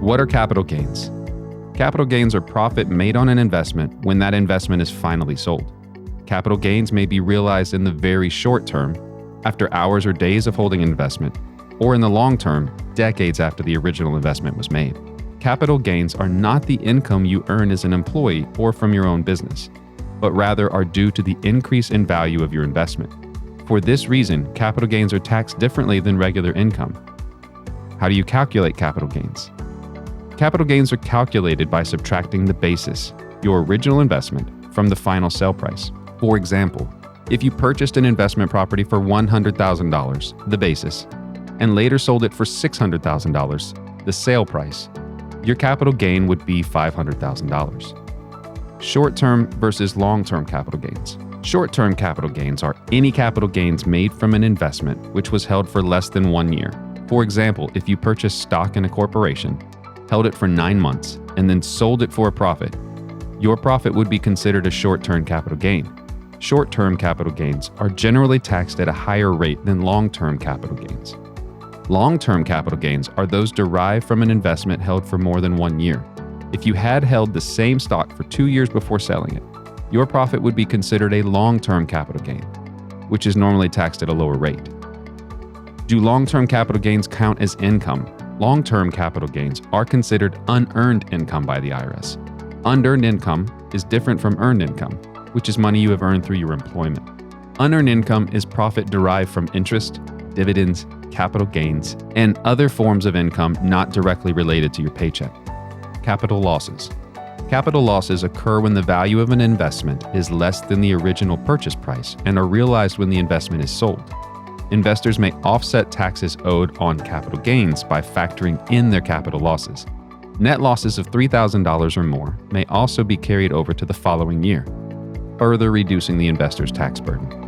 What are capital gains? Capital gains are profit made on an investment when that investment is finally sold. Capital gains may be realized in the very short term, after hours or days of holding an investment, or in the long term, decades after the original investment was made. Capital gains are not the income you earn as an employee or from your own business, but rather are due to the increase in value of your investment. For this reason, capital gains are taxed differently than regular income. How do you calculate capital gains? Capital gains are calculated by subtracting the basis, your original investment, from the final sale price. For example, if you purchased an investment property for $100,000, the basis, and later sold it for $600,000, the sale price, your capital gain would be $500,000. Short-term versus long-term capital gains. Short-term capital gains are any capital gains made from an investment which was held for less than 1 year. For example, if you purchased stock in a corporation, held it for 9 months, and then sold it for a profit, your profit would be considered a short-term capital gain. Short-term capital gains are generally taxed at a higher rate than long-term capital gains. Long-term capital gains are those derived from an investment held for more than 1 year. If you had held the same stock for 2 years before selling it, your profit would be considered a long-term capital gain, which is normally taxed at a lower rate. Do long-term capital gains count as income? Long-term capital gains are considered unearned income by the IRS. Unearned income is different from earned income, which is money you have earned through your employment. Unearned income is profit derived from interest, dividends, capital gains, and other forms of income not directly related to your paycheck. Capital losses. Capital losses occur when the value of an investment is less than the original purchase price and are realized when the investment is sold. Investors may offset taxes owed on capital gains by factoring in their capital losses. Net losses of $3,000 or more may also be carried over to the following year, further reducing the investor's tax burden.